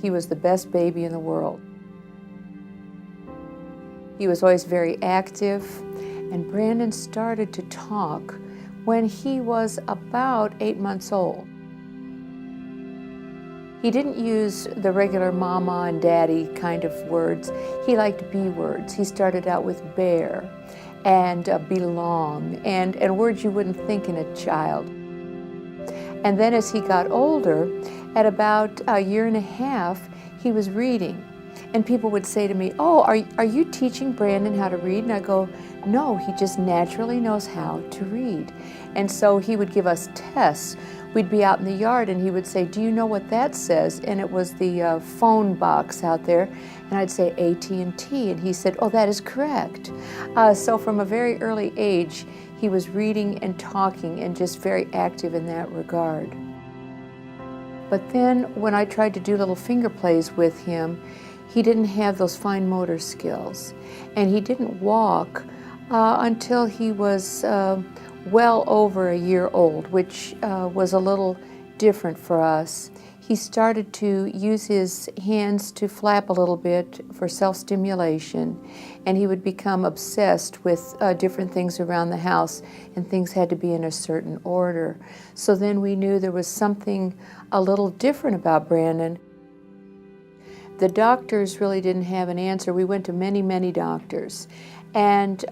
he was the best baby in the world. He was always very active, and Brandon started to talk when he was about 8 months old. He didn't use the regular mama and daddy kind of words. He liked B words. He started out with bear and belong and words you wouldn't think in a child. And then as he got older, at about a year and a half, he was reading. And people would say to me, "Oh, are you teaching Brandon how to read?" And I go, "No, he just naturally knows how to read." And so he would give us tests. We'd be out in the yard and he would say, "Do you know what that says?" And it was the phone box out there. And I'd say AT&T, and he said, "Oh, that is correct." So from a very early age, he was reading and talking and just very active in that regard. But then when I tried to do little finger plays with him, he didn't have those fine motor skills. And he didn't walk until he was well over a year old, which was a little different for us. He started to use his hands to flap a little bit for self-stimulation, and he would become obsessed with different things around the house, and things had to be in a certain order. So then we knew there was something a little different about Brandon. The doctors really didn't have an answer. We went to many, many doctors, and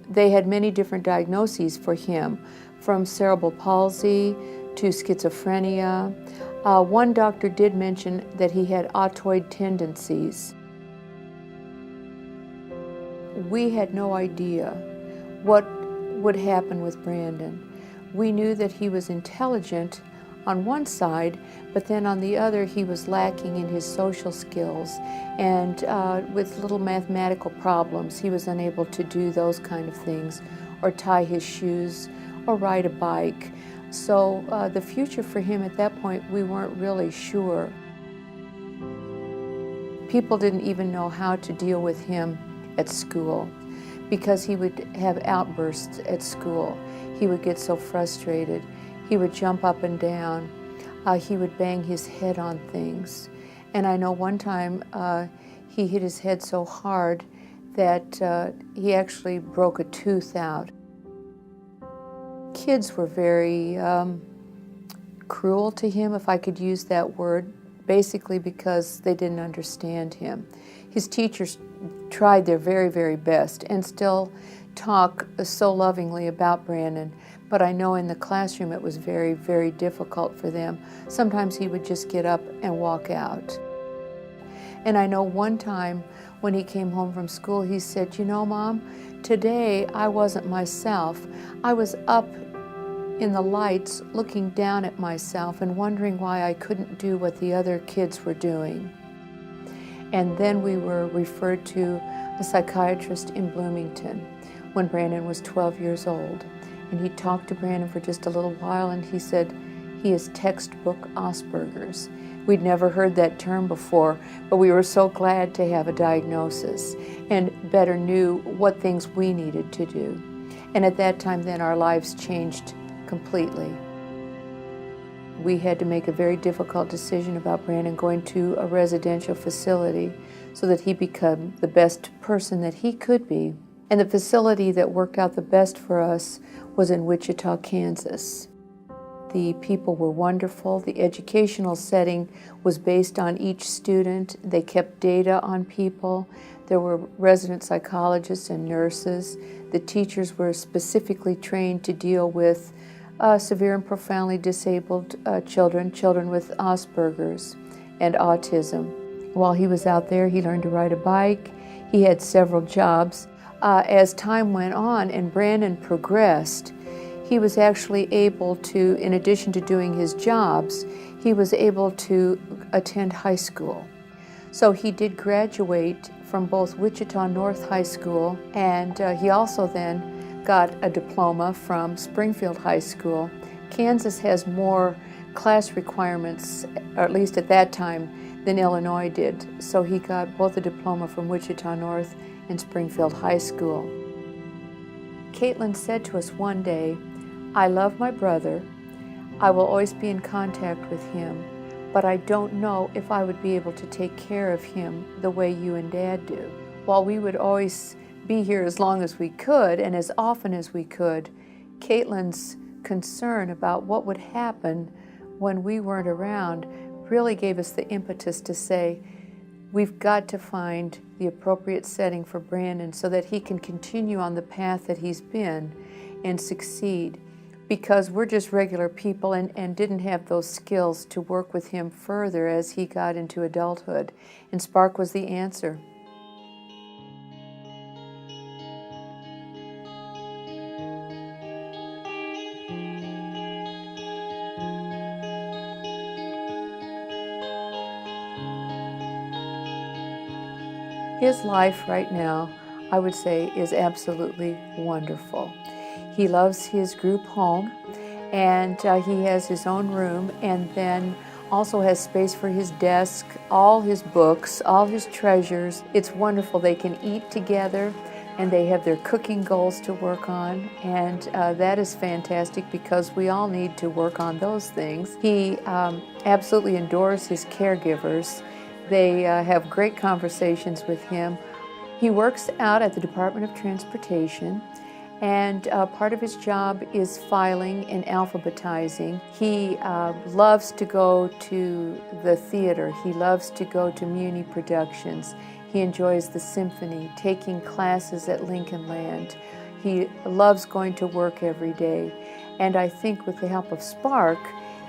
they had many different diagnoses for him, from cerebral palsy to schizophrenia. One doctor did mention that he had autoid tendencies. We had no idea what would happen with Brandon. We knew that he was intelligent on one side, but then on the other he was lacking in his social skills, and with little mathematical problems he was unable to do those kind of things, or tie his shoes, or ride a bike. So the future for him at that point, we weren't really sure. People didn't even know how to deal with him at school, because he would have outbursts at school. He would get so frustrated. He would jump up and down. He would bang his head on things. And I know one time he hit his head so hard that he actually broke a tooth out. Kids were very cruel to him, if I could use that word, basically because they didn't understand him. His teachers tried their very, very best and still talk so lovingly about Brandon, but I know in the classroom it was very, very difficult for them. Sometimes he would just get up and walk out. And I know one time when he came home from school, he said, "You know, Mom, today I wasn't myself. I was up in the lights looking down at myself and wondering why I couldn't do what the other kids were doing." And then we were referred to a psychiatrist in Bloomington when Brandon was 12 years old. And he talked to Brandon for just a little while, and he said he is textbook Asperger's. We'd never heard that term before, but we were so glad to have a diagnosis and better knew what things we needed to do. And at that time then our lives changed completely. We had to make a very difficult decision about Brandon going to a residential facility so that he become the best person that he could be. And the facility that worked out the best for us was in Wichita, Kansas. The people were wonderful. The educational setting was based on each student. They kept data on people. There were resident psychologists and nurses. The teachers were specifically trained to deal with severe and profoundly disabled children with Asperger's and autism. While he was out there, he learned to ride a bike. He had several jobs. As time went on and Brandon progressed, he was actually able to, in addition to doing his jobs, he was able to attend high school. So he did graduate from both Wichita North High School, and he also then got a diploma from Springfield High School. Kansas has more class requirements, or at least at that time, than Illinois did. So he got both a diploma from Wichita North and Springfield High School. Caitlin said to us one day, "I love my brother. I will always be in contact with him, but I don't know if I would be able to take care of him the way you and Dad do. While we would always be here as long as we could and as often as we could, Caitlin's concern about what would happen when we weren't around really gave us the impetus to say, we've got to find the appropriate setting for Brandon so that he can continue on the path that he's been and succeed, because we're just regular people and didn't have those skills to work with him further as he got into adulthood. And Spark was the answer. His life right now, I would say, is absolutely wonderful. He loves his group home, and he has his own room, and then also has space for his desk, all his books, all his treasures. It's wonderful. They can eat together, and they have their cooking goals to work on, and that is fantastic because we all need to work on those things. He absolutely adores his caregivers. They have great conversations with him. He works out at the Department of Transportation, and part of his job is filing and alphabetizing. He loves to go to the theater. He loves to go to Muni productions. He enjoys the symphony, taking classes at Lincoln Land. He loves going to work every day. And I think with the help of Spark,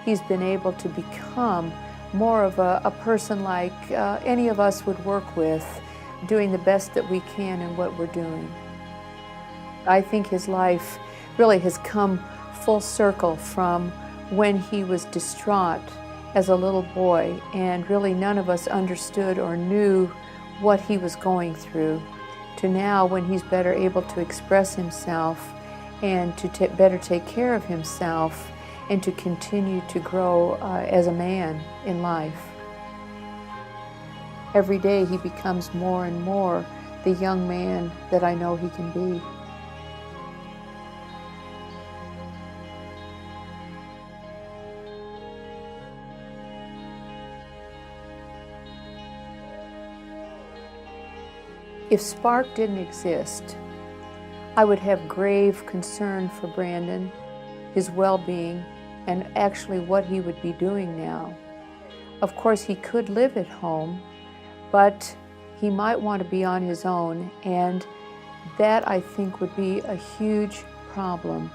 he's been able to become more of a person like any of us would work with, doing the best that we can in what we're doing. I think his life really has come full circle from when he was distraught as a little boy, and really none of us understood or knew what he was going through, to now when he's better able to express himself and to better take care of himself and to continue to grow as a man in life. Every day he becomes more and more the young man that I know he can be. If Spark didn't exist, I would have grave concern for Brandon, his well-being, and actually what he would be doing now. Of course, he could live at home, but he might want to be on his own, and that I think would be a huge problem.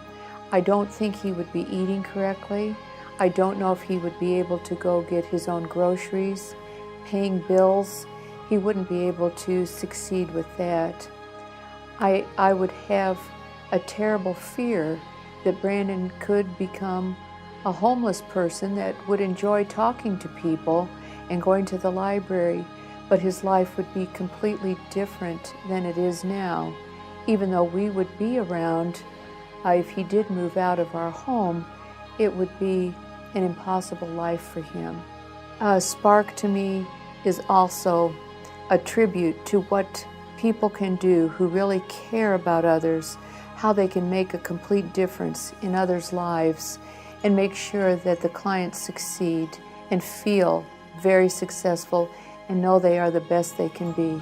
I don't think he would be eating correctly. I don't know if he would be able to go get his own groceries, paying bills. He wouldn't be able to succeed with that. I would have a terrible fear that Brandon could become a homeless person that would enjoy talking to people and going to the library, but his life would be completely different than it is now. Even though we would be around, if he did move out of our home, it would be an impossible life for him. Spark to me is also a tribute to what people can do who really care about others, how they can make a complete difference in others' lives and make sure that the clients succeed and feel very successful and know they are the best they can be.